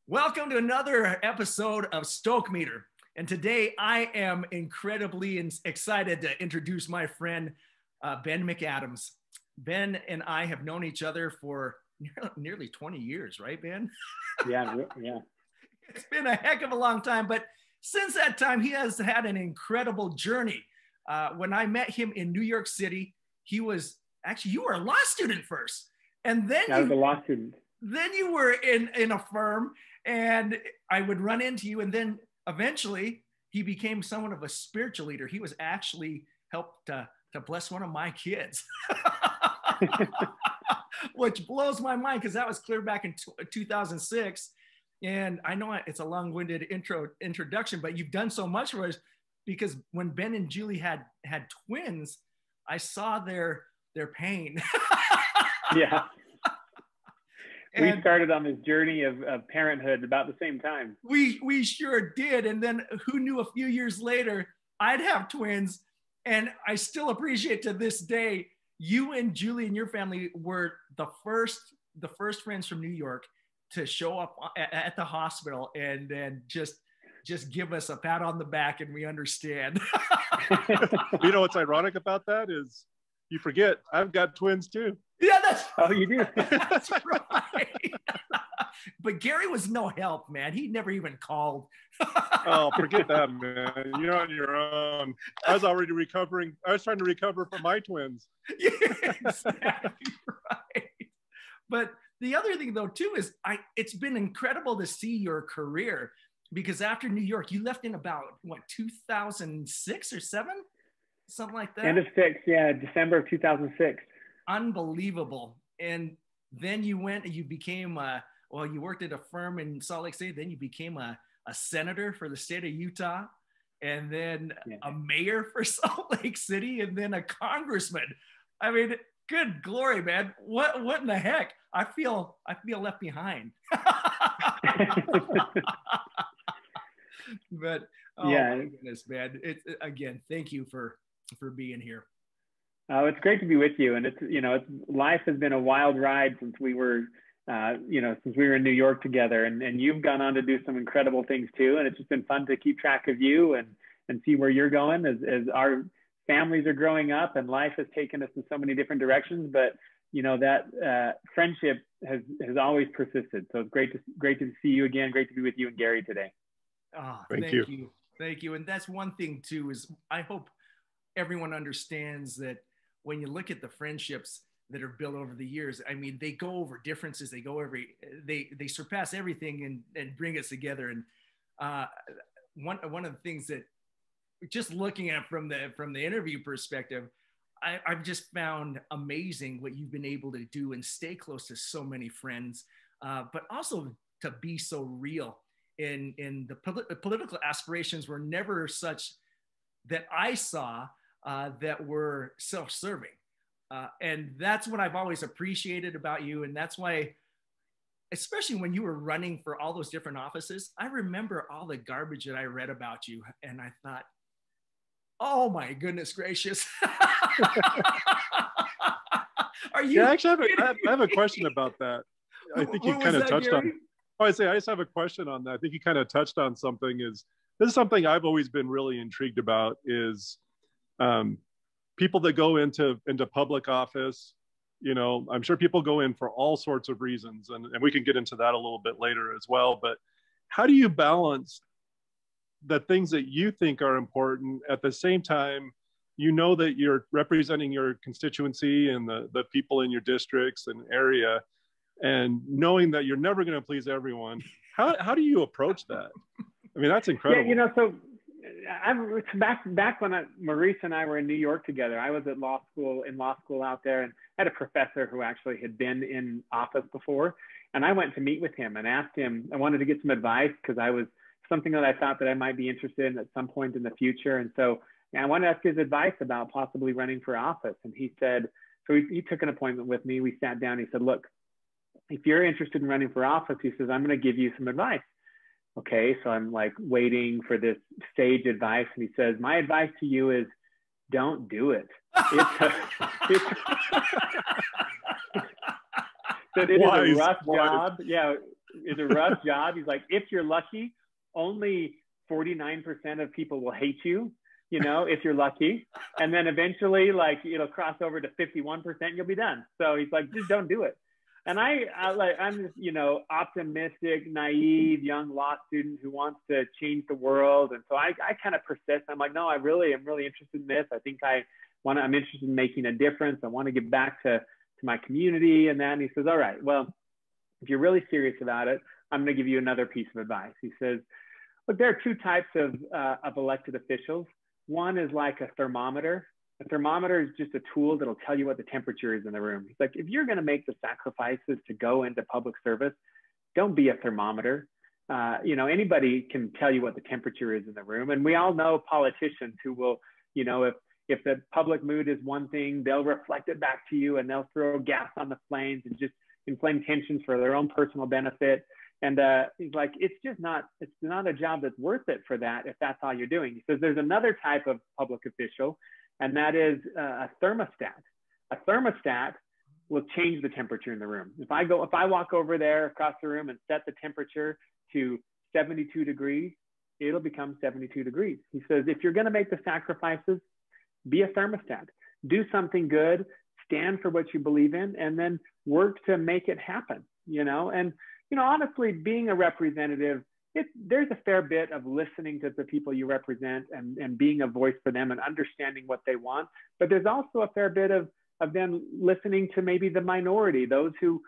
Welcome to another episode of Stoke Meter. And today I am incredibly excited to introduce my friend, Ben McAdams. Ben and I have known each other for nearly 20 years, right, Ben? Yeah. It's been a heck of a long time, but since that time, he has had an incredible journey. When I met him in New York City, you were a law student first. And then I was a law student. Then you were in a firm, and I would run into you, and then eventually he became somewhat of a spiritual leader. He was actually helped to bless one of my kids, which blows my mind because that was clear back in 2006. And I know it's a long-winded introduction, but you've done so much for us, because when Ben and Julie had twins, I saw their pain. Yeah. We started on this journey of parenthood about the same time. We sure did. And then who knew a few years later, I'd have twins. And I still appreciate to this day, you and Julie and your family were the first friends from New York to show up at the hospital and then just give us a pat on the back, and we understand. You know what's ironic about that is you forget I've got twins too. Yeah, oh, you do. That's right. But Gary was no help, man. He never even called. Oh, forget that, man. You're on your own. I was already recovering. I was trying to recover from my twins. Yeah, exactly right. But the other thing, though, too, is it's been incredible to see your career, because after New York, you left in about, 2006 or 7? Something like that? End of 6, yeah, December of 2006. Unbelievable. And then you went and you became, you worked at a firm in Salt Lake City. Then you became a senator for the state of Utah, and then a mayor for Salt Lake City, and then a congressman. I mean, good glory, man. What in the heck? I feel left behind. But my goodness, man. Again, thank you for being here. Oh, it's great to be with you. And life has been a wild ride since we were in New York together, and you've gone on to do some incredible things too. And it's just been fun to keep track of you and see where you're going as our families are growing up, and life has taken us in so many different directions. But that friendship has always persisted. So it's great to see you again. Great to be with you and Gary today. Oh, thank you. Thank you. And that's one thing too, is I hope everyone understands that when you look at the friendships that are built over the years, I mean, they go over differences. They surpass everything and bring us together. And one of the things that, just looking at from the interview perspective, I've just found amazing what you've been able to do and stay close to so many friends, but also to be so real. In the political aspirations were never such that I saw that were self-serving. And that's what I've always appreciated about you. And that's why, especially when you were running for all those different offices, I remember all the garbage that I read about you. And I thought, oh my goodness gracious. Are you? Yeah, actually, I have a question about that. I think you kind of touched on. I just have a question on that. I think you kind of touched on something. This is something I've always been really intrigued about, is people that go into public office. I'm sure people go in for all sorts of reasons, and we can get into that a little bit later as well. But how do you balance the things that you think are important at the same time that you're representing your constituency and the people in your districts and area, and knowing that you're never going to please everyone? How do you approach that? I mean, that's incredible. Yeah, so back when Maurice and I were in New York together, I was in law school out there, and I had a professor who actually had been in office before. And I went to meet with him and asked him, I wanted to get some advice, because I was something that I thought that I might be interested in at some point in the future. And so I wanted to ask his advice about possibly running for office. And he said, so he took an appointment with me. We sat down. He said, look, if you're interested in running for office, he says, I'm going to give you some advice. Okay, so I'm like waiting for this sage advice, and he says, my advice to you is don't do it. It's that it is a rough job. Yeah, it's a rough job. He's like, if you're lucky, only 49% of people will hate you, you know, if you're lucky. And then eventually, like, it'll cross over to 51%, you'll be done. So he's like, just don't do it. And I'm this, you know, optimistic, naive, young law student who wants to change the world. And so I kind of persist. I'm like, no, I'm really interested in this. I think I'm interested in making a difference. I want to give back to my community and that. And he says, all right, well, if you're really serious about it, I'm going to give you another piece of advice. He says, look, there are two types of elected officials. One is like a thermometer. A thermometer is just a tool that'll tell you what the temperature is in the room. He's like, if you're going to make the sacrifices to go into public service, don't be a thermometer. You know, anybody can tell you what the temperature is in the room. And we all know politicians who will, you know, if the public mood is one thing, they'll reflect it back to you and they'll throw gas on the flames and just inflame tensions for their own personal benefit. And he's like, it's not a job that's worth it for that if that's all you're doing. He says there's another type of public official, and that is a thermostat. A thermostat will change the temperature in the room. If I walk over there across the room and set the temperature to 72 degrees, it'll become 72 degrees. He says, if you're going to make the sacrifices, be a thermostat. Do something good, stand for what you believe in, and then work to make it happen, you know? And, you know, honestly, being a representative, there's a fair bit of listening to the people you represent and being a voice for them and understanding what they want. But there's also a fair bit of them listening to maybe the minority, those who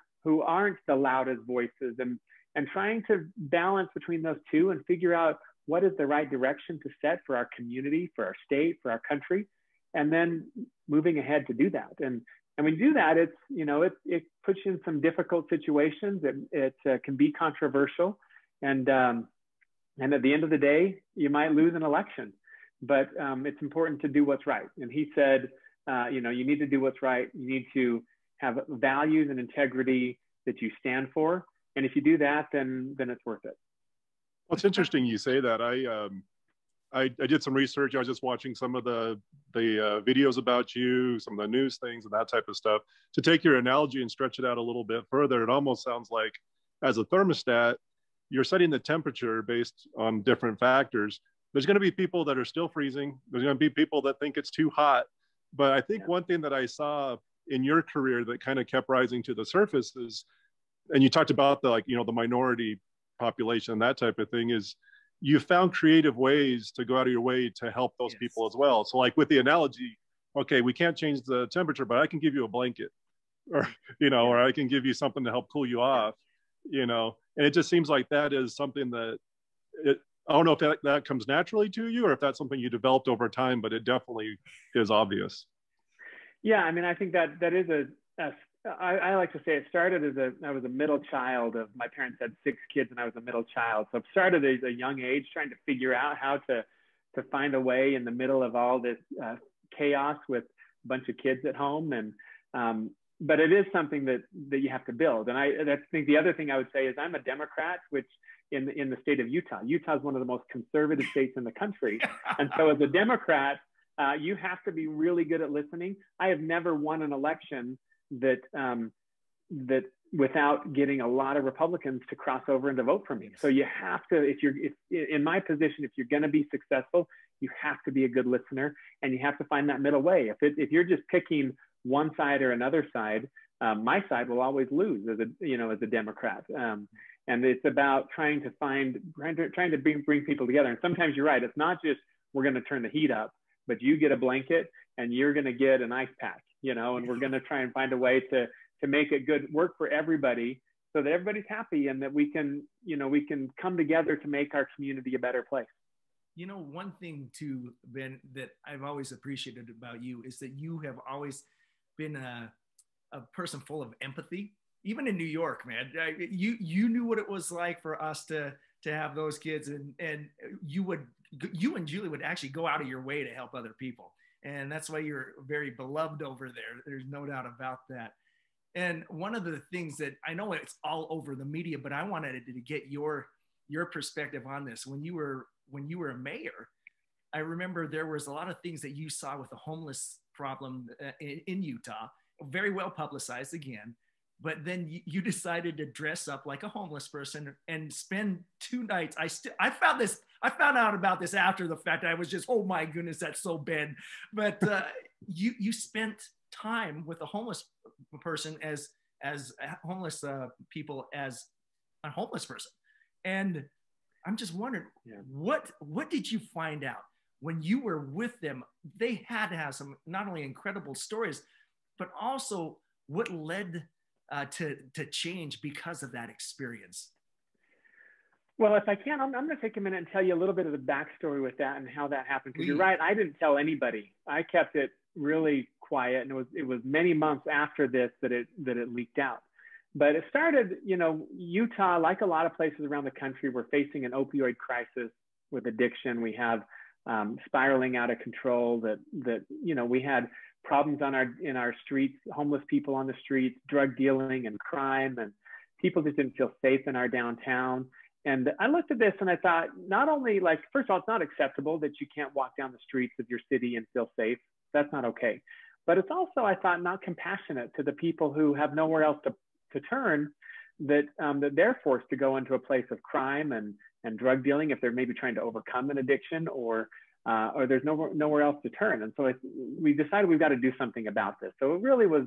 aren't the loudest voices, and trying to balance between those two and figure out what is the right direction to set for our community, for our state, for our country, and then moving ahead to do that. And when you do that, it's, you know, it puts you in some difficult situations. It can be controversial. And at the end of the day, you might lose an election, but it's important to do what's right. And he said, you know, you need to do what's right. You need to have values and integrity that you stand for. And if you do that, then it's worth it. Well, it's interesting you say that. I did some research. I was just watching some of the videos about you, some of the news things and that type of stuff. To take your analogy and stretch it out a little bit further, it almost sounds like as a thermostat, you're setting the temperature based on different factors. There's going to be people that are still freezing. There's going to be people that think it's too hot. But I think one thing that I saw in your career that kind of kept rising to the surface is, and you talked about the, like, you know, the minority population, that type of thing, is you found creative ways to go out of your way to help those people as well. So like with the analogy, okay, we can't change the temperature, but I can give you a blanket, or, you know, or I can give you something to help cool you off, you know. And it just seems like that is something that I don't know if that comes naturally to you or if that's something you developed over time, but it definitely is obvious. Yeah, I mean, I think that is I like to say it started as I was a middle child of, my parents had 6 kids and I was a middle child. So it started at a young age trying to figure out how to find a way in the middle of all this chaos with a bunch of kids at home. And but it is something that you have to build. And I think the other thing I would say is I'm a Democrat, which in the state of Utah. Utah is one of the most conservative states in the country. And so as a Democrat, you have to be really good at listening. I have never won an election that without getting a lot of Republicans to cross over and to vote for me. So you have to, if in my position, if you're going to be successful, you have to be a good listener, and you have to find that middle way. If you're just picking one side or another side, my side will always lose as a Democrat. And it's about trying to bring people together. And sometimes you're right. It's not just we're going to turn the heat up, but you get a blanket and you're going to get an ice pack, you know, and we're going to try and find a way to make it good work for everybody so that everybody's happy and that we can come together to make our community a better place. You know, one thing too, Ben, that I've always appreciated about you is that you have always been a person full of empathy. Even in New York, man, you knew what it was like for us to have those kids, and you and Julie would actually go out of your way to help other people. And that's why you're very beloved over there. There's no doubt about that. And one of the things that I know it's all over the media, but I wanted to get your your perspective on this. When you were a mayor, I remember there was a lot of things that you saw with the homeless problem in Utah, very well publicized again. But then you decided to dress up like a homeless person and spend 2 nights. I found out about this after the fact. I was just, oh my goodness, that's so bad. But you spent time with a homeless person as homeless people as a homeless person. And I'm just wondering, what did you find out when you were with them? They had to have some not only incredible stories, but also what led to change because of that experience. Well, if I can, I'm going to take a minute and tell you a little bit of the backstory with that and how that happened. Because you're right, I didn't tell anybody. I kept it really quiet, and it was many months after this that it leaked out. But it started, you know, Utah, like a lot of places around the country, we're facing an opioid crisis with addiction. We have spiraling out of control. That you know, we had problems in our streets, homeless people on the streets, drug dealing and crime, and people just didn't feel safe in our downtown. And I looked at this and I thought, not only, like, first of all, it's not acceptable that you can't walk down the streets of your city and feel safe. That's not okay. But it's also, I thought, not compassionate to the people who have nowhere else to turn, that they're forced to go into a place of crime and drug dealing if they're maybe trying to overcome an addiction, or there's nowhere else to turn. And so we decided we've got to do something about this. So it really was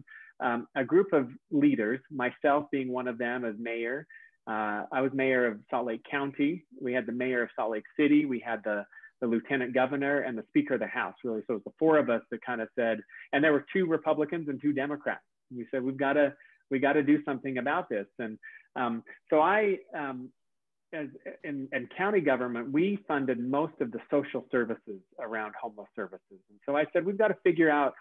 a group of leaders, myself being one of them as mayor. I was mayor of Salt Lake County. We had the mayor of Salt Lake City. We had the lieutenant governor and the speaker of the House, really. So it was the 4 of us that kind of said, and there were 2 Republicans and 2 Democrats. We said, we got to do something about this. And so in county government, we funded most of the social services around homeless services. And so I said, we've got to figure out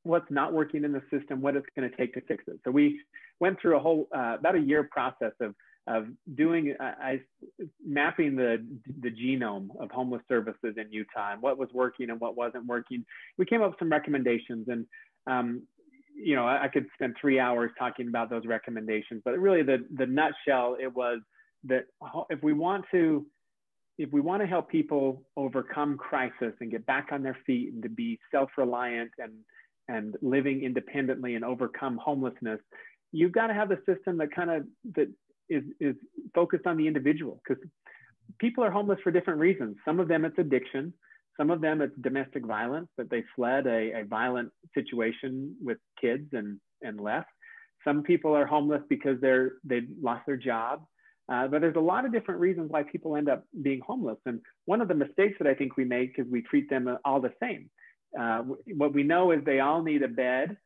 what's not working in the system, what it's going to take to fix it. So we went through a whole, about a year process of doing, mapping the genome of homeless services in Utah and what was working and what wasn't working. We came up with some recommendations, and you know, I could spend 3 hours talking about those recommendations, but really the nutshell, it was that if we want to help people overcome crisis and get back on their feet and to be self-reliant and living independently and overcome homelessness, you've got to have a system that is focused on the individual, because people are homeless for different reasons. Some of them it's addiction. Some of them it's domestic violence, that they fled a violent situation with kids and left. Some people are homeless because they've lost their job. But there's a lot of different reasons why people end up being homeless. And one of the mistakes that I think we make is we treat them all the same. What we know is they all need a bed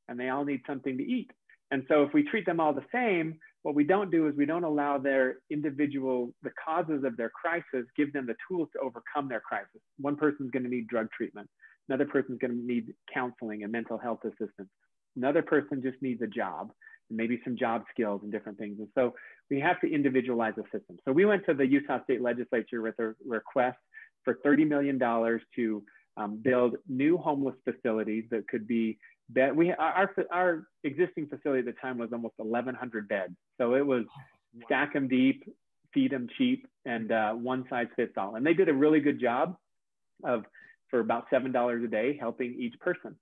and they all need something to eat. And so if we treat them all the same, what we don't do is we don't allow the causes of their crisis, give them the tools to overcome their crisis. One person's going to need drug treatment. Another person's going to need counseling and mental health assistance. Another person just needs a job, and maybe some job skills and different things. And so we have to individualize the system. So we went to the Utah State Legislature with a request for $30 million to build new homeless facilities that could be our existing facility at the time was almost 1,100 beds. So it was stack them deep, feed them cheap, and one size fits all. And they did a really good job for about $7 a day, helping each person.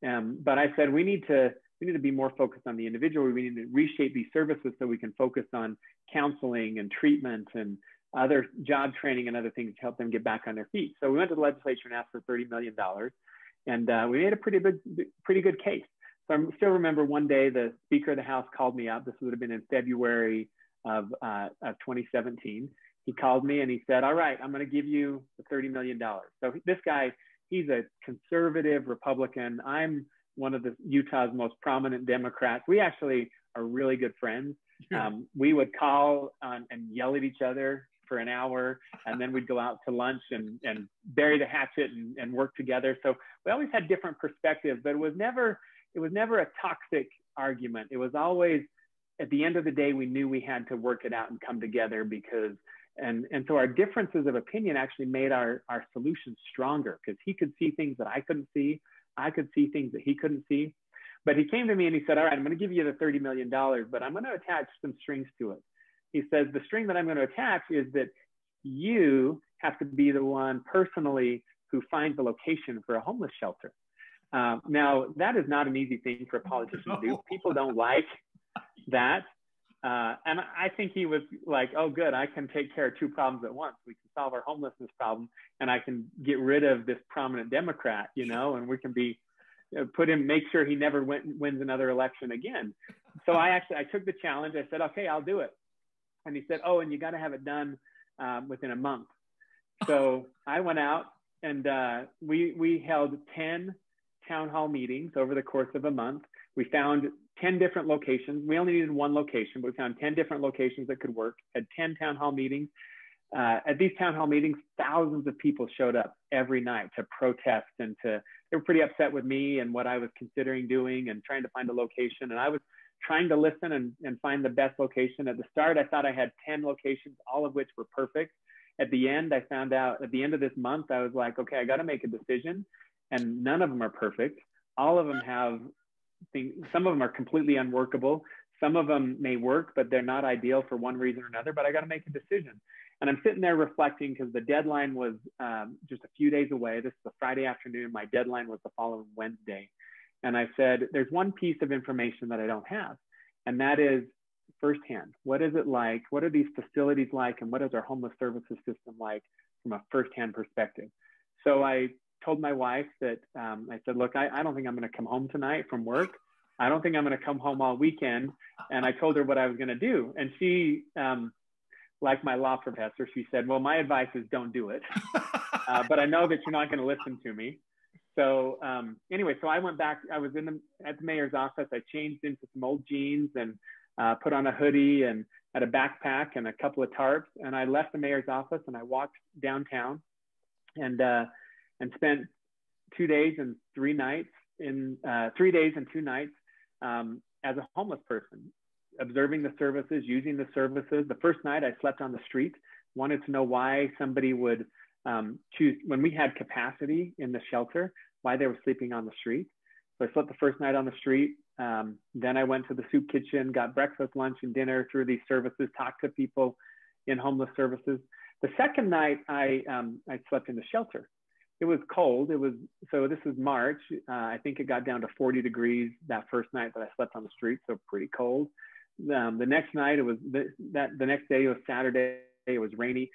But I said, we need to be more focused on the individual. We need to reshape these services so we can focus on counseling and treatment and other job training and other things to help them get back on their feet. So we went to the legislature and asked for $30 million. And we made a pretty good case. So I still remember one day the Speaker of the House called me up. This would have been in February of 2017. He called me and he said, all right, I'm going to give you the $30 million. So this guy, he's a conservative Republican. I'm one of Utah's most prominent Democrats. We actually are really good friends. We would call and yell at each other for an hour, and then we'd go out to lunch and bury the hatchet and work together. So we always had different perspectives, but it was never a toxic argument. It was always, at the end of the day, we knew we had to work it out and come together, because and so our differences of opinion actually made our solutions stronger, because he could see things that I couldn't see. I could see things that he couldn't see. But he came to me and he said, all right, I'm going to give you the $30 million, but I'm going to attach some strings to it. he says, the string that I'm going to attach is that you have to be the one personally who finds a location for a homeless shelter. Now, that is not an easy thing for a politician to do. People don't like that. And I think he was like, oh, good, I can take care of two problems at once. We can solve our homelessness problem, and I can get rid of this prominent Democrat, you know, and we can make sure he never wins another election again. So I took the challenge. I said, okay, I'll do it. And he said, oh, and you got to have it done within a month. So I went out and we held 10 town hall meetings over the course of a month. We found 10 different locations. We only needed one location, but we found 10 different locations that could work, had 10 town hall meetings. At these town hall meetings, thousands of people showed up every night to protest and they were pretty upset with me and what I was considering doing and trying to find a location. And I was trying to listen and find the best location. At the start, I thought I had 10 locations, all of which were perfect. At the end, I found out at the end of this month, I was like, okay, I got to make a decision. And none of them are perfect. All of them have things, some of them are completely unworkable. Some of them may work, but they're not ideal for one reason or another, but I got to make a decision. And I'm sitting there reflecting because the deadline was just a few days away. This is a Friday afternoon. My deadline was the following Wednesday. And I said, there's one piece of information that I don't have. And that is firsthand. What is it like? What are these facilities like? And what is our homeless services system like from a firsthand perspective? So I told my wife that I said, look, I don't think I'm going to come home tonight from work. I don't think I'm going to come home all weekend. And I told her what I was going to do. And she, like my law professor, she said, well, my advice is don't do it. But I know that you're not going to listen to me. So anyway, so I went back. I was at the mayor's office. I changed into some old jeans and put on a hoodie and had a backpack and a couple of tarps. And I left the mayor's office and I walked downtown and spent 2 days and 3 nights 3 days and 2 nights as a homeless person, observing the services, using the services. The first night I slept on the street, wanted to know why somebody would choose, when we had capacity in the shelter, why they were sleeping on the street. So I slept the first night on the street. Then I went to the soup kitchen, got breakfast, lunch, and dinner through these services, talked to people in homeless services. The second night I slept in the shelter. It was cold. So this was March. I think it got down to 40 degrees that first night that I slept on the street. So pretty cold. The next night, the next day, it was Saturday. It was rainy.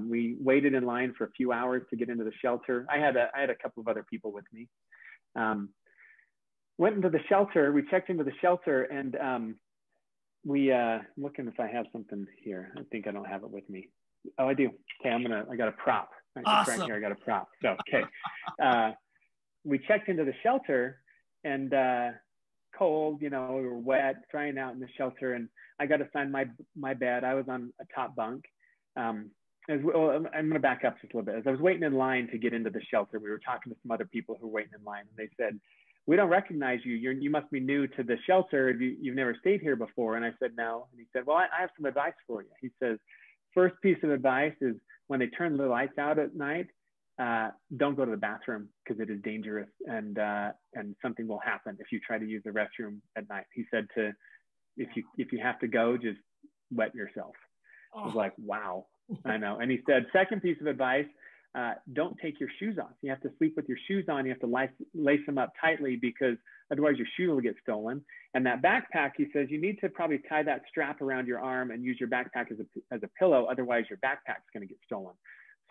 We waited in line for a few hours to get into the shelter. I had a couple of other people with me. Went into the shelter. We checked into the shelter, and I'm looking if I have something here. I think I don't have it with me. Oh, I do. Okay, I got a prop. Awesome. Right here, I got a prop. So okay, we checked into the shelter, and cold, we were wet, drying out in the shelter, and I got assigned my bed. I was on a top bunk. As well, I'm going to back up just a little bit. As I was waiting in line to get into the shelter, we were talking to some other people who were waiting in line, and they said, "We don't recognize you. You must be new to the shelter. You've never stayed here before." And I said, "No." And he said, "Well, I have some advice for you." He says, "First piece of advice is when they turn the lights out at night, don't go to the bathroom because it is dangerous and something will happen if you try to use the restroom at night." He said if you have to go, just wet yourself. I was like, wow, I know. And he said, second piece of advice, don't take your shoes off. You have to sleep with your shoes on. You have to lace them up tightly because otherwise your shoe will get stolen. And that backpack, he says, you need to probably tie that strap around your arm and use your backpack as a pillow. Otherwise your backpack's going to get stolen.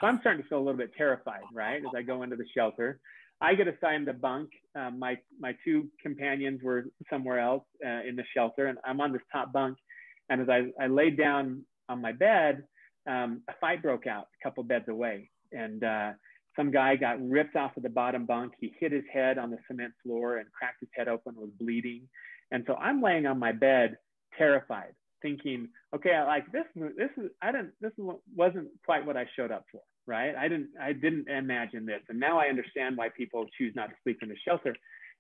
So I'm starting to feel a little bit terrified, right? As I go into the shelter, I get assigned a bunk. My 2 companions were somewhere else in the shelter, and I'm on this top bunk. And as I laid down on my bed, a fight broke out a couple beds away. And some guy got ripped off of the bottom bunk. He hit his head on the cement floor and cracked his head open, was bleeding. And so I'm laying on my bed, terrified, thinking, okay, like this wasn't quite what I showed up for, right? I didn't imagine this. And now I understand why people choose not to sleep in the shelter.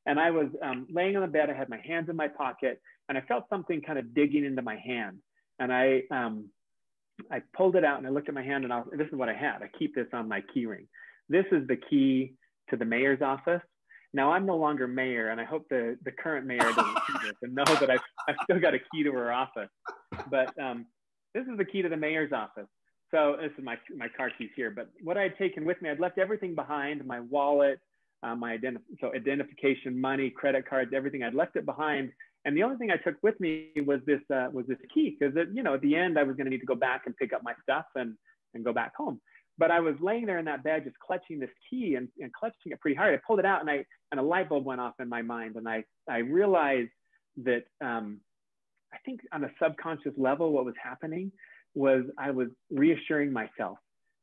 And I was laying on the bed. I had my hands in my pocket, and I felt something kind of digging into my hand. And I pulled it out and I looked at my hand, and this is what I had. I keep this on my key ring. This is the key to the mayor's office. Now I'm no longer mayor, and I hope the current mayor doesn't see this and know that I've still got a key to her office. But this is the key to the mayor's office. So this is my car keys here, but what I had taken with me, I'd left everything behind, my wallet, my identification, money, credit cards, everything. I'd left it behind. And the only thing I took with me was this key, because at the end I was going to need to go back and pick up my stuff and go back home. But I was laying there in that bed, just clutching this key and clutching it pretty hard. I pulled it out and a light bulb went off in my mind. And I realized that I think on a subconscious level, what was happening was I was reassuring myself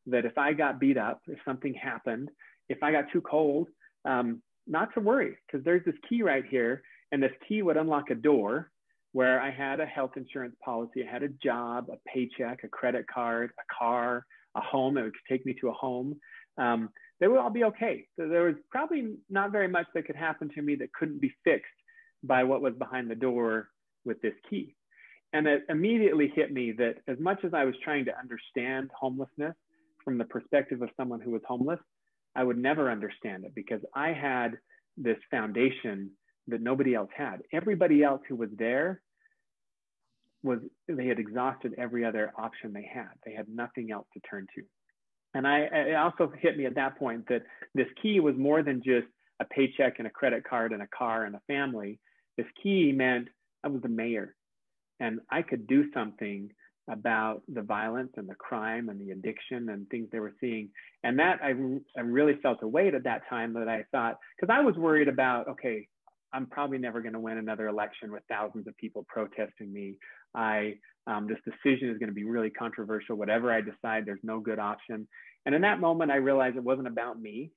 that if I got beat up, if something happened, if I got too cold, not to worry, because there's this key right here. And this key would unlock a door where I had a health insurance policy, I had a job, a paycheck, a credit card, a car, a home that would take me to a home. They would all be okay. So there was probably not very much that could happen to me that couldn't be fixed by what was behind the door with this key. And it immediately hit me that as much as I was trying to understand homelessness from the perspective of someone who was homeless, I would never understand it, because I had this foundation that nobody else had. Everybody else who was there they had exhausted every other option they had. They had nothing else to turn to. And it also hit me at that point that this key was more than just a paycheck and a credit card and a car and a family. This key meant I was the mayor, and I could do something about the violence and the crime and the addiction and things they were seeing. And that I really felt a weight at that time, that I thought, because I was worried about, okay, I'm probably never going to win another election with thousands of people protesting me. This decision is going to be really controversial. Whatever I decide, there's no good option. And in that moment, I realized it wasn't about me.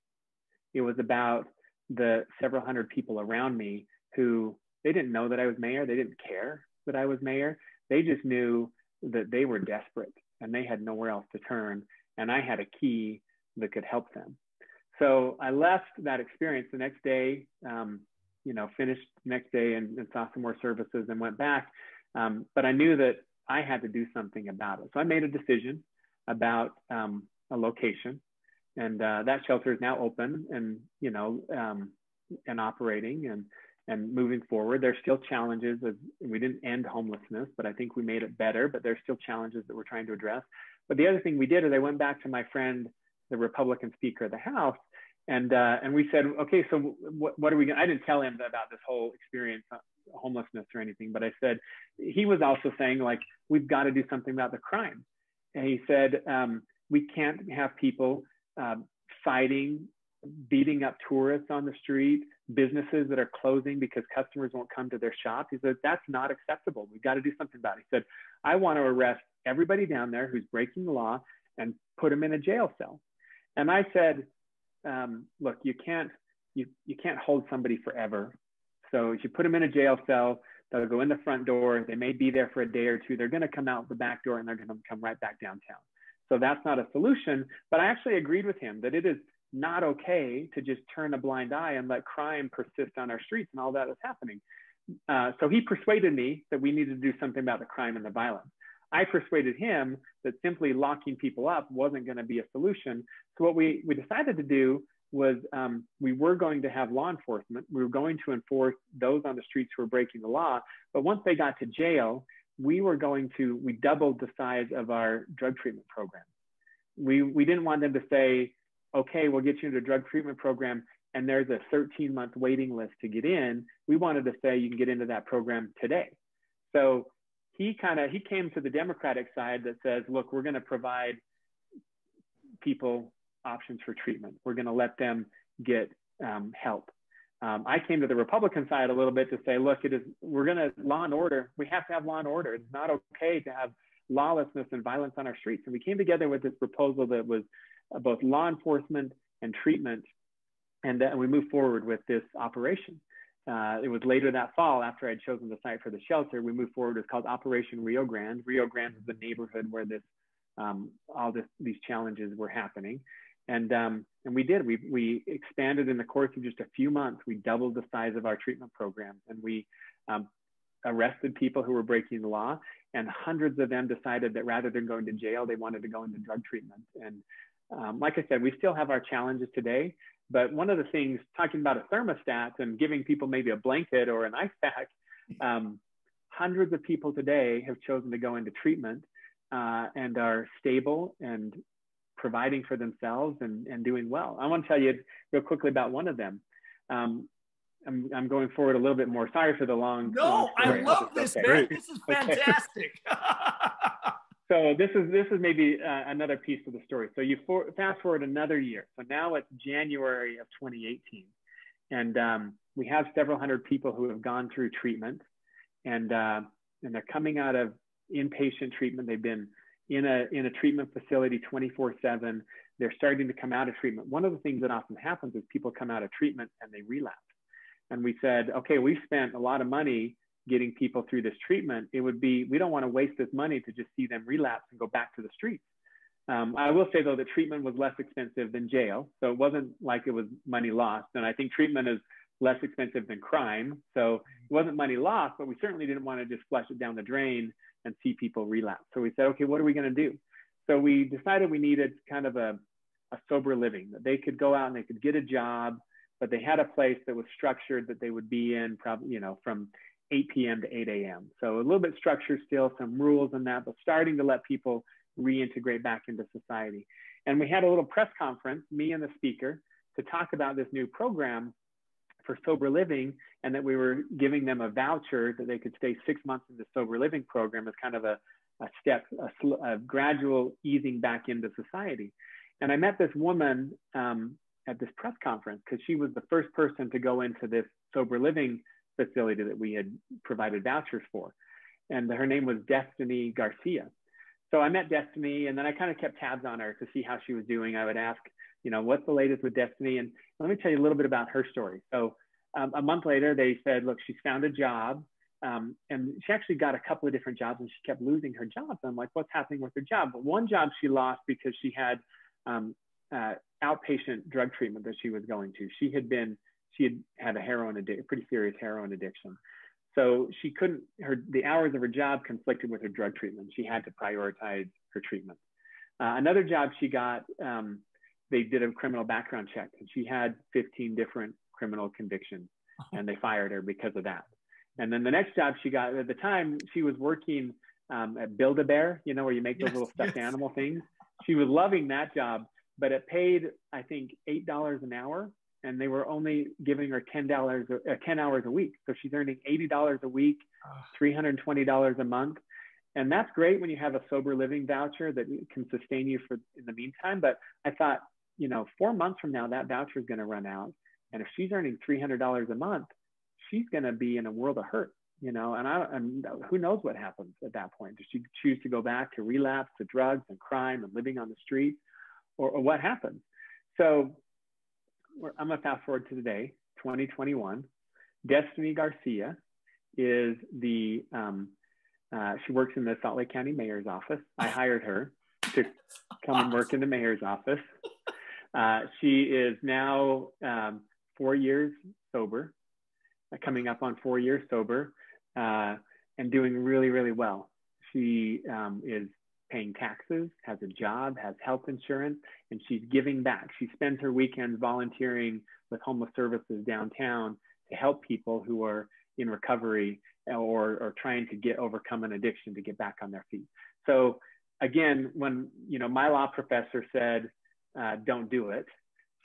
It was about the several hundred people around me who, they didn't know that I was mayor. They didn't care that I was mayor. They just knew that they were desperate and they had nowhere else to turn. And I had a key that could help them. So I left that experience the next day, finished the next day and saw some more services and went back. But I knew that I had to do something about it. So I made a decision about a location, and that shelter is now open and operating and moving forward. There's still challenges. We didn't end homelessness, but I think we made it better, but there's still challenges that we're trying to address. But the other thing we did is I went back to my friend, the Republican Speaker of the House, and we said, okay, so what are we going to, I didn't tell him about this whole experience, homelessness or anything, but I said, he was also saying, like, we've got to do something about the crime. And he said, we can't have people fighting, beating up tourists on the street, businesses that are closing because customers won't come to their shop. He said, that's not acceptable. We've got to do something about it. He said, I want to arrest everybody down there who's breaking the law and put them in a jail cell. And I said, look, you can't hold somebody forever. So if you put them in a jail cell, they'll go in the front door. They may be there for a day or two. They're going to come out the back door and they're going to come right back downtown. So that's not a solution. But I actually agreed with him that it is not okay to just turn a blind eye and let crime persist on our streets and all that is happening. So he persuaded me that we needed to do something about the crime and the violence. I persuaded him that simply locking people up wasn't going to be a solution. So what we decided to do was we were going to have law enforcement. We were going to enforce those on the streets who were breaking the law. But once they got to jail, we doubled the size of our drug treatment program. We didn't want them to say, okay, we'll get you into a drug treatment program and there's a 13-month waiting list to get in. We wanted to say you can get into that program today. So he came to the Democratic side that says, look, we're going to provide people options for treatment. We're going to let them get help. I came to the Republican side a little bit to say, look, law and order. We have to have law and order. It's not okay to have lawlessness and violence on our streets. And we came together with this proposal that was both law enforcement and treatment. And we moved forward with this operation. It was later that fall, after I'd chosen the site for the shelter, we moved forward. It's called Operation Rio Grande. Rio Grande is the neighborhood where these challenges were happening. And we did. We expanded in the course of just a few months. We doubled the size of our treatment programs, and we arrested people who were breaking the law. And hundreds of them decided that rather than going to jail, they wanted to go into drug treatment. And like I said, we still have our challenges today. But one of the things, talking about a thermostat and giving people maybe a blanket or an ice pack, hundreds of people today have chosen to go into treatment. and are stable and providing for themselves and doing well. I want to tell you real quickly about one of them. I'm going forward a little bit more. Sorry for the long. No, I love this, man. This is fantastic. So this is maybe another piece of the story. So you fast forward another year. So now it's January of 2018. And we have several hundred people who have gone through treatment, and they're coming out of inpatient treatment. They've been in a treatment facility 24/7. They're starting to come out of treatment. One of the things that often happens is people come out of treatment and they relapse. And we said, okay, we've spent a lot of money getting people through this treatment. We don't want to waste this money to just see them relapse and go back to the streets. I will say though, that treatment was less expensive than jail. So it wasn't like it was money lost. And I think treatment is less expensive than crime. So it wasn't money lost, but we certainly didn't want to just flush it down the drain and see people relapse. So we said, okay, what are we going to do? So we decided we needed kind of a sober living, that they could go out and they could get a job, but they had a place that was structured that they would be in probably, from 8 p.m. to 8 a.m. So a little bit structured still, some rules and that, but starting to let people reintegrate back into society. And we had a little press conference, me and the speaker, to talk about this new program for sober living, and that we were giving them a voucher that they could stay 6 months in the sober living program as kind of a gradual easing back into society. And I met this woman at this press conference because she was the first person to go into this sober living facility that we had provided vouchers for. And her name was Destiny Garcia. So I met Destiny, and then I kind of kept tabs on her to see how she was doing. I would ask, what's the latest with Destiny? And let me tell you a little bit about her story. So a month later, they said, look, she's found a job. And she actually got a couple of different jobs, and she kept losing her jobs. I'm like, what's happening with her job? But one job she lost because she had outpatient drug treatment that she was going to. She had had a pretty serious heroin addiction. So she couldn't, the hours of her job conflicted with her drug treatment. She had to prioritize her treatment. Another job she got, they did a criminal background check, and she had 15 different criminal convictions, and they fired her because of that. And then the next job she got, at the time, she was working at Build-A-Bear, where you make those little stuffed animal things. She was loving that job, but it paid, I think, $8 an hour, and they were only giving her 10 hours a week. So she's earning $80 a week, $320 a month. And that's great when you have a sober living voucher that can sustain you in the meantime. But I thought, 4 months from now, that voucher is going to run out. And if she's earning $300 a month, she's going to be in a world of hurt, and who knows what happens at that point? Does she choose to go back to relapse to drugs and crime and living on the street, or what happens? So I'm going to fast forward to today, 2021. Destiny Garcia is she works in the Salt Lake County Mayor's office. I hired her to come and work in the Mayor's office. She is now 4 years sober, coming up on 4 years sober, and doing really, really well. She is paying taxes, has a job, has health insurance, and she's giving back. She spends her weekends volunteering with homeless services downtown to help people who are in recovery or trying to overcome an addiction to get back on their feet. So again, when my law professor said, don't do it,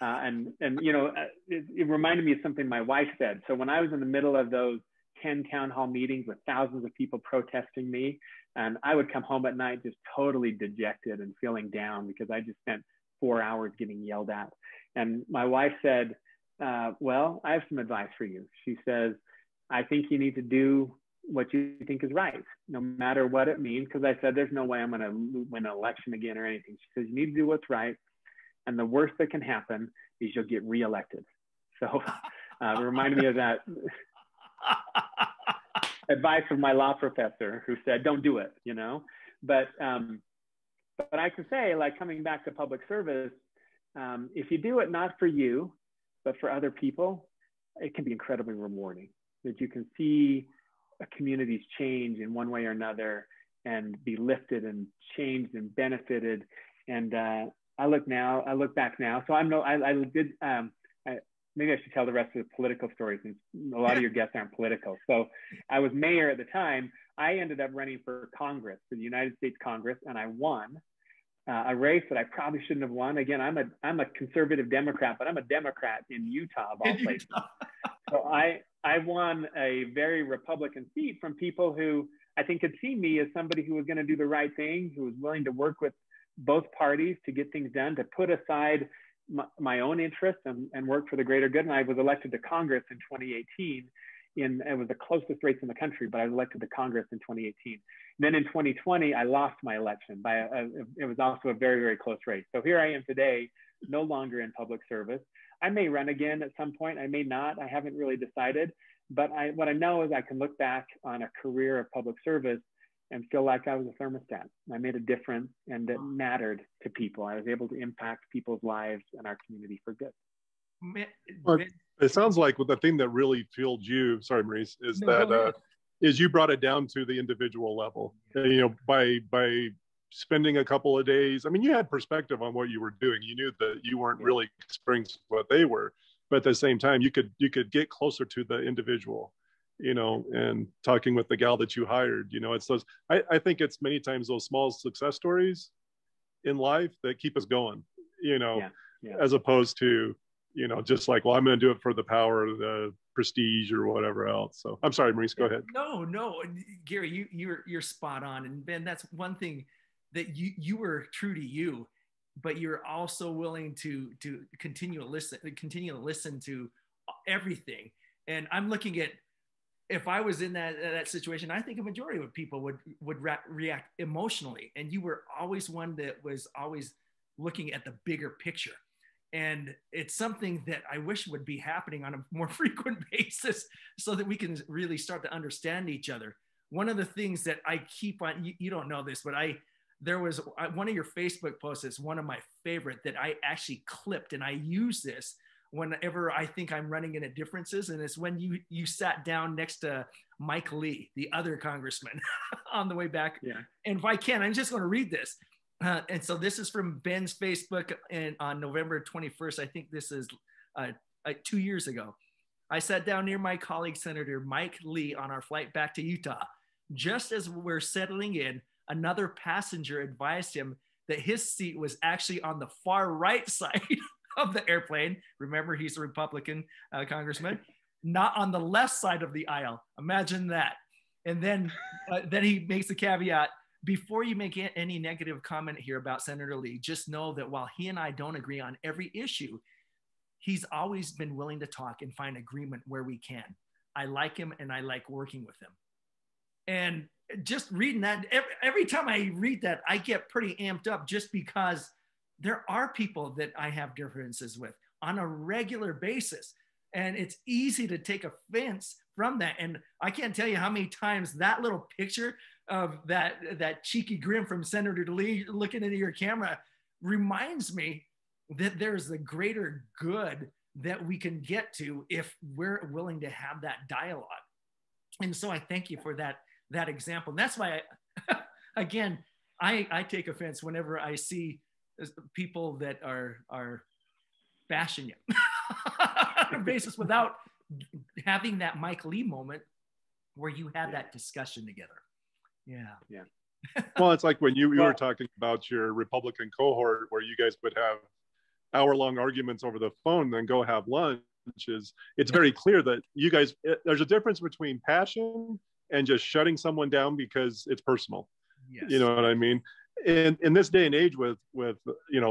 it reminded me of something my wife said. So when I was in the middle of those 10 town hall meetings with thousands of people protesting me, and I would come home at night just totally dejected and feeling down because I just spent 4 hours getting yelled at. And my wife said, well, I have some advice for you. She says, I think you need to do what you think is right, no matter what it means. Because I said, there's no way I'm going to win an election again or anything. She says, you need to do what's right. And the worst that can happen is you'll get reelected. So it reminded me of that advice from my law professor who said, don't do it, But I can say, like, coming back to public service, if you do it not for you, but for other people, it can be incredibly rewarding. That you can see a community's change in one way or another and be lifted and changed and benefited. And I look back now. So maybe I should tell the rest of the political story since a lot of your guests aren't political. So I was mayor at the time. I ended up running for Congress, for the United States Congress, and I won a race that I probably shouldn't have won. Again, I'm a conservative Democrat, but I'm a Democrat in Utah, of all places. So I won a very Republican seat from people who I think could see me as somebody who was going to do the right thing, who was willing to work with both parties to get things done, to put aside my own interests and work for the greater good. And I was elected to Congress in 2018. It was the closest race in the country, but I was elected to Congress in 2018. Then in 2020, I lost my election it was also a very, very close race. So here I am today, no longer in public service. I may run again at some point. I may not. I haven't really decided. But what I know is I can look back on a career of public service and feel like I was a thermostat. I made a difference, and it mattered to people. I was able to impact people's lives and our community for good. Well, it sounds like the thing that really fueled you, sorry, Maurice, is is you brought it down to the individual level. By spending a couple of days. I mean, you had perspective on what you were doing. You knew that you weren't really experiencing what they were, but at the same time, you could get closer to the individual, and talking with the gal that you hired. It's those. I think it's many times those small success stories in life that keep us going. As opposed to just like, well, I'm going to do it for the power, the prestige, or whatever else. So I'm sorry, Maurice, go ahead. No, Gary, you're spot on. And Ben, that's one thing that you were true to you, but you're also willing to continue to listen to everything. And I'm looking at, if I was in that situation, I think a majority of people would react emotionally. And you were always one that was always looking at the bigger picture. And it's something that I wish would be happening on a more frequent basis so that we can really start to understand each other. One of the things that I keep on, you don't know this, but there was one of your Facebook posts is one of my favorite that I actually clipped, and I use this whenever I think I'm running into differences. And it's when you sat down next to Mike Lee, the other congressman, on the way back. Yeah. And if I can, I'm just going to read this. And so this is from Ben's Facebook, and on November 21st, I think this is 2 years ago. I sat down near my colleague, Senator Mike Lee, on our flight back to Utah. Just as we're settling in, another passenger advised him that his seat was actually on the far right side of the airplane. Remember, he's a Republican congressman, not on the left side of the aisle. Imagine that. And then he makes a caveat. Before you make any negative comment here about Senator Lee, just know that while he and I don't agree on every issue, he's always been willing to talk and find agreement where we can. I like him, and I like working with him. And just reading that, every time I read that, I get pretty amped up, just because there are people that I have differences with on a regular basis. And it's easy to take offense from that. And I can't tell you how many times that little picture of that cheeky grin from Senator Lee looking into your camera reminds me that there's a greater good that we can get to if we're willing to have that dialogue. And so I thank you for that example. And that's why again, I take offense whenever I see people that are bashing you on a basis without having that Mike Lee moment where you had that discussion together. Yeah. Well, it's like when you were talking about your Republican cohort, where you guys would have hour-long arguments over the phone, then go have lunch. It's very clear that you guys, there's a difference between passion and just shutting someone down because it's personal. Yes. You know what I mean? In this day and age with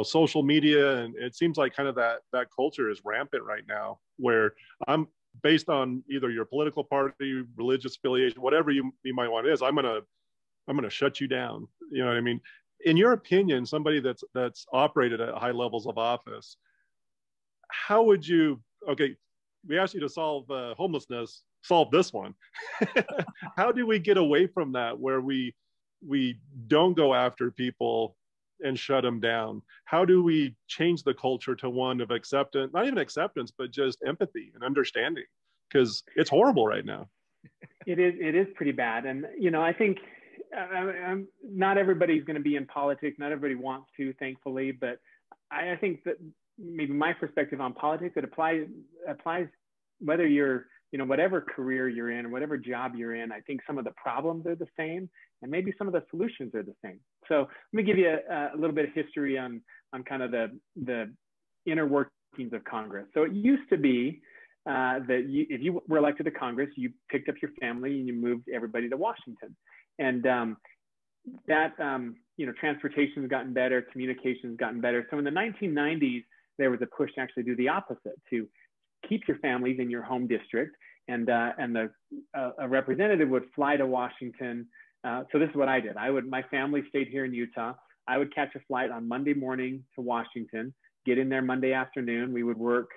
social media, and it seems like kind of that culture is rampant right now, where I'm based on either your political party, religious affiliation, whatever you might want it is, I'm gonna shut you down. You know what I mean? In your opinion, somebody that's operated at high levels of office, how would you? Okay, we asked you to solve homelessness. Solve this one. How do we get away from that, where we don't go after people and shut them down? How do we change the culture to one of acceptance, not even acceptance, but just empathy and understanding? Because it's horrible right now. It is pretty bad. And, I think not everybody's going to be in politics. Not everybody wants to, thankfully, but I think that maybe my perspective on politics, it applies whether you're whatever career you're in, whatever job you're in, I think some of the problems are the same, and maybe some of the solutions are the same. So let me give you a little bit of history on kind of the inner workings of Congress. So it used to be that if you were elected to Congress, you picked up your family and you moved everybody to Washington. And transportation has gotten better, communication has gotten better. So in the 1990s, there was a push to actually do the opposite, to keep your families in your home district, and a representative would fly to Washington. So this is what I did. My family stayed here in Utah. I would catch a flight on Monday morning to Washington, get in there Monday afternoon. We would work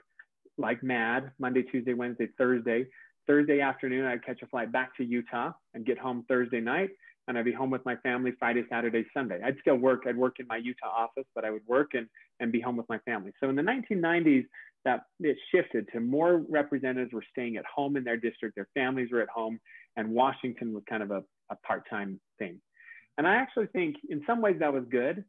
like mad, Monday, Tuesday, Wednesday, Thursday. Thursday afternoon, I'd catch a flight back to Utah and get home Thursday night. And I'd be home with my family Friday, Saturday, Sunday. I'd still work. I'd work in my Utah office, but I would work and be home with my family. So in the 1990s, that it shifted to more representatives were staying at home in their district. Their families were at home, and Washington was kind of a part-time thing. And I actually think in some ways that was good.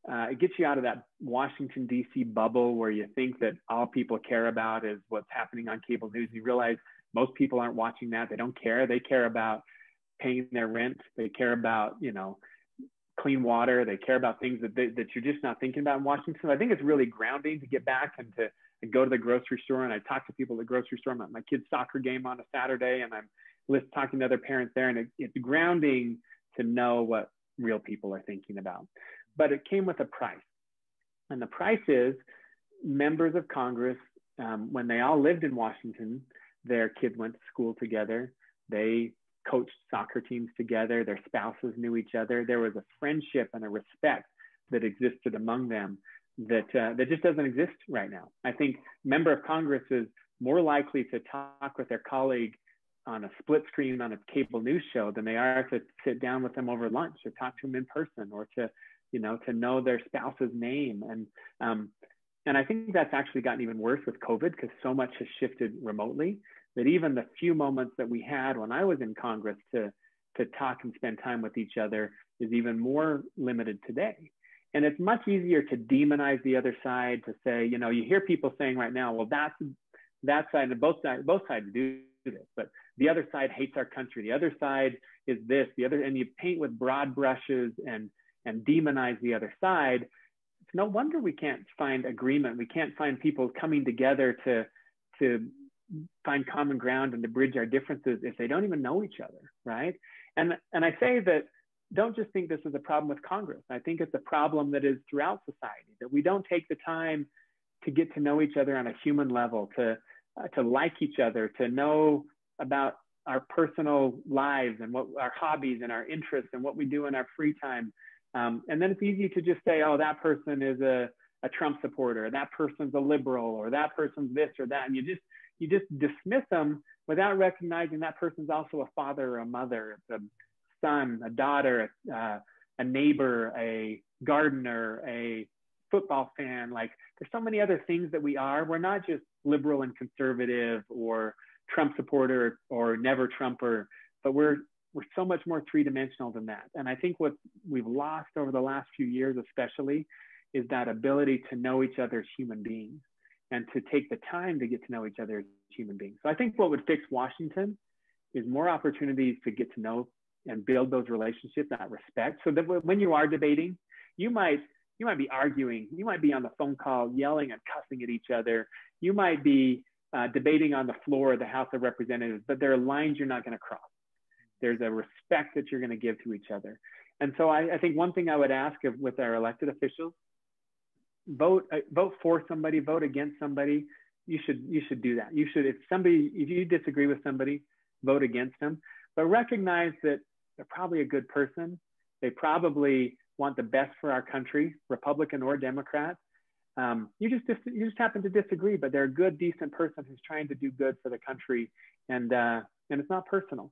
It gets you out of that Washington, D.C. bubble where you think that all people care about is what's happening on cable news. You realize most people aren't watching that. They don't care. They care about paying their rent. They care about, clean water. They care about things that you're just not thinking about in Washington. So I think it's really grounding to get back and to go to the grocery store. And I talk to people at the grocery store. I'm at my kid's soccer game on a Saturday, and I'm talking to other parents there. And it's grounding to know what real people are thinking about. But it came with a price. And the price is members of Congress, when they all lived in Washington, their kids went to school together. They coached soccer teams together. Their spouses knew each other. There was a friendship and a respect that existed among them that just doesn't exist right now. I think a member of Congress is more likely to talk with their colleague on a split screen on a cable news show than they are to sit down with them over lunch or talk to them in person, or to know their spouse's name. And I think that's actually gotten even worse with COVID, because so much has shifted remotely that even the few moments that we had when I was in Congress to talk and spend time with each other is even more limited today. And it's much easier to demonize the other side, to say, you hear people saying right now, well, that side, and both sides do this, but the other side hates our country. The other side is this, and you paint with broad brushes and demonize the other side. It's no wonder we can't find agreement. We can't find people coming together to find common ground and to bridge our differences if they don't even know each other, right? And I say that, don't just think this is a problem with Congress. I think it's a problem that is throughout society, that we don't take the time to get to know each other on a human level, to like each other, to know about our personal lives and what our hobbies and our interests and what we do in our free time. And then it's easy to just say, oh, that person is a Trump supporter, that person's a liberal, or that person's this or that. And you just dismiss them without recognizing that person's also a father or a mother, a son, a daughter, a neighbor, a gardener, a football fan. Like, there's so many other things that we are. We're not just liberal and conservative or Trump supporter or never Trumper, but we're so much more three-dimensional than that. And I think what we've lost over the last few years especially is that ability to know each other as human beings and to take the time to get to know each other as human beings. So I think what would fix Washington is more opportunities to get to know and build those relationships, that respect, so that when you are debating, you might be arguing, you might be on the phone call yelling and cussing at each other, you might be debating on the floor of the House of Representatives, but there are lines you're not going to cross. There's a respect that you're going to give to each other. And so I think one thing I would ask with our elected officials, vote for somebody, vote against somebody. You should do that. If you disagree with somebody, vote against them, but recognize that they're probably a good person. They probably want the best for our country, Republican or Democrat. You just happen to disagree, but they're a good, decent person who's trying to do good for the country, and it's not personal.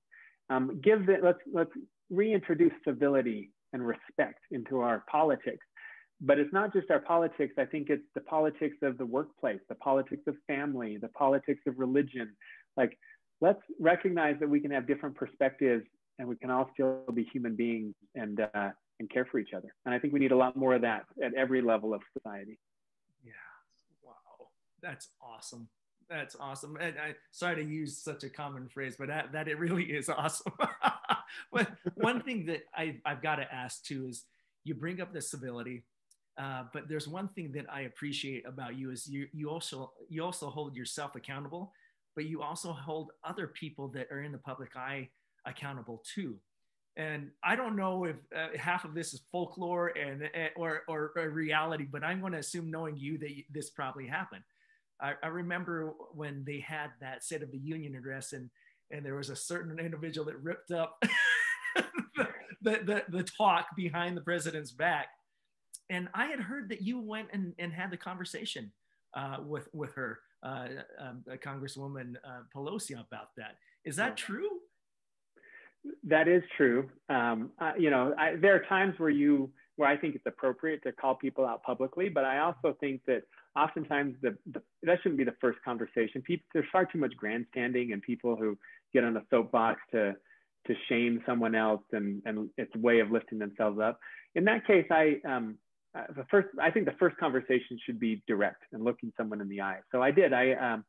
Let's reintroduce civility and respect into our politics. But it's not just our politics. I think it's the politics of the workplace, the politics of family, the politics of religion. Like, let's recognize that we can have different perspectives and we can all still be human beings and care for each other. And I think we need a lot more of that at every level of society. Yeah. Wow. That's awesome. That's awesome. And I sorry to use such a common phrase, but that it really is awesome. But one thing that I've got to ask too is you bring up the civility, but there's one thing that I appreciate about you is you also hold yourself accountable, but you also hold other people that are in the public eye accountable too. And I don't know if half of this is folklore or reality, but I'm going to assume, knowing you, that this probably happened. I remember when they had that State of the Union address, and there was a certain individual that ripped up the talk behind the president's back. And I had heard that you went and had the conversation with her, Congresswoman Pelosi, about that. Is that true? That is true. There are times where I think it's appropriate to call people out publicly, but I also think that oftentimes that shouldn't be the first conversation. There's far too much grandstanding and people who get on a soapbox to shame someone else, and it's a way of lifting themselves up. In that case, I think the first conversation should be direct and looking someone in the eye. So I did. I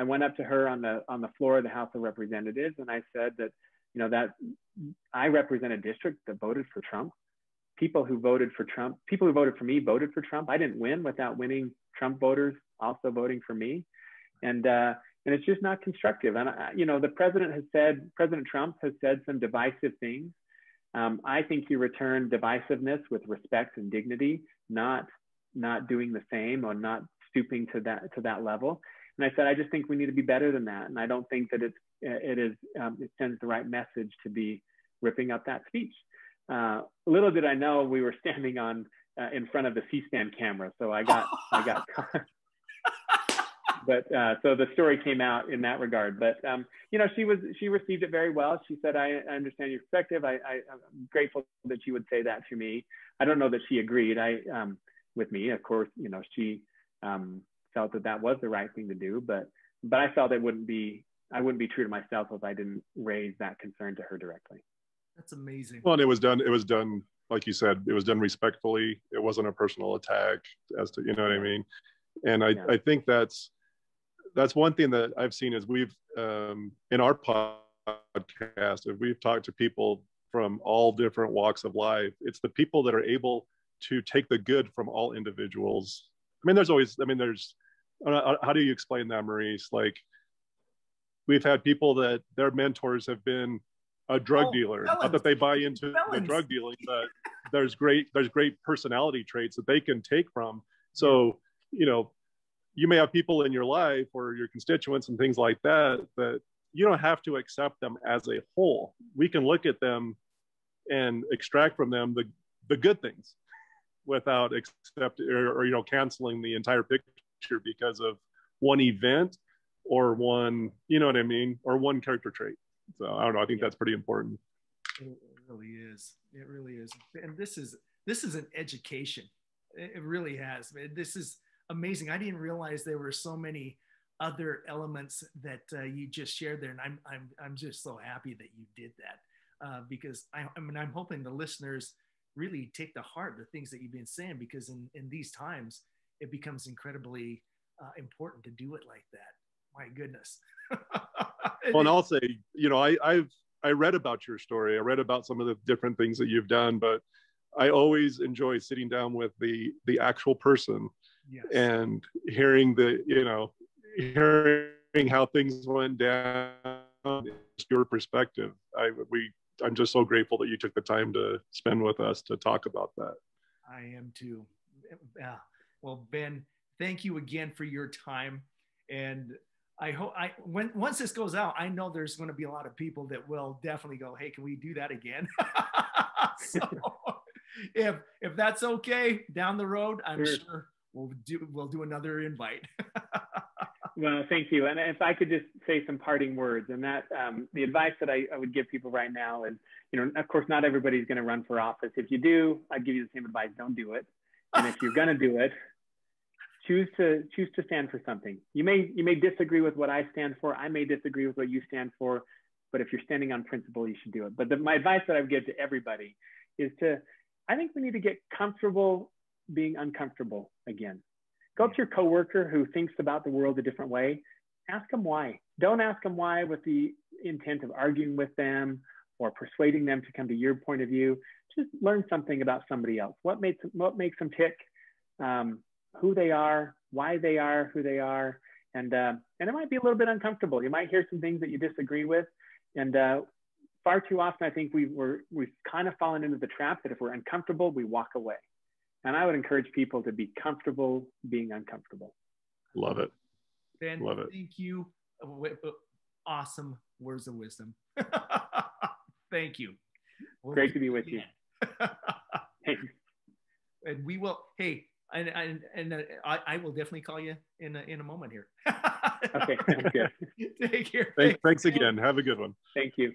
went up to her on the floor of the House of Representatives, and I said that, that I represent a district that voted for Trump. People who voted for me voted for Trump. I didn't win without winning Trump voters also voting for me. And it's just not constructive. And, President Trump has said some divisive things. I think he returned divisiveness with respect and dignity, not doing the same or not stooping to that level. And I said, I just think we need to be better than that. And I don't think that it sends the right message to be ripping up that speech. Little did I know we were standing in front of the C-SPAN camera, so I got but so the story came out in that regard. But she received it very well. She said, I understand your perspective. I'm grateful that you would say that to me. I don't know that she agreed with me. Of course, she felt that was the right thing to do, but I felt I wouldn't be true to myself if I didn't raise that concern to her directly. That's amazing. Well, and it was done, like you said, it was done respectfully. It wasn't a personal attack as to, what I mean? And I think that's one thing that I've seen is we've, in our podcast, if we've talked to people from all different walks of life, it's the people that are able to take the good from all individuals. How do you explain that, Maurice? Like, we've had people that their mentors have been a drug dealer, not that they buy into the drug dealing, but there's great personality traits that they can take from. So, you may have people in your life or your constituents and things like that you don't have to accept them as a whole. We can look at them and extract from them the good things without canceling the entire picture because of one event or one, or one character trait. So I don't know. I think that's pretty important. It really is. It really is. And this is an education. It really has. This is amazing. I didn't realize there were so many other elements that you just shared there, and I'm just so happy that you did that because I'm hoping the listeners really take to heart the things that you've been saying, because in these times it becomes incredibly important to do it like that. My goodness. Well, and I'll say, I read about your story. I read about some of the different things that you've done, but I always enjoy sitting down with the actual person. Yes. And hearing how things went down, your perspective. I'm just so grateful that you took the time to spend with us to talk about that. I am too. Well, Ben, thank you again for your time. And I hope once this goes out, I know there's going to be a lot of people that will definitely go, hey, can we do that again? So if that's okay down the road, I'm sure we'll do another invite. Well, thank you. And if I could just say some parting words, and that the advice that I would give people right now is, of course, not everybody's going to run for office. If you do, I'd give you the same advice: don't do it. And if you're going to do it, choose to stand for something. You may disagree with what I stand for. I may disagree with what you stand for. But if you're standing on principle, you should do it. But my advice that I would give to everybody is I think we need to get comfortable being uncomfortable again. Go up to your coworker who thinks about the world a different way. ask them why. Don't ask them why with the intent of arguing with them or persuading them to come to your point of view. Just learn something about somebody else. What makes them tick, who they are, why they are who they are. And it might be a little bit uncomfortable. You might hear some things that you disagree with. And far too often, I think we've kind of fallen into the trap that if we're uncomfortable, we walk away. And I would encourage people to be comfortable being uncomfortable. Love it. Ben, love it. Thank you. Awesome words of wisdom. Thank you. Great to be with you. Thanks. And we will. Hey, I will definitely call you in a moment here. Okay, sounds good. Take care. Thanks again. Have a good one. Thank you.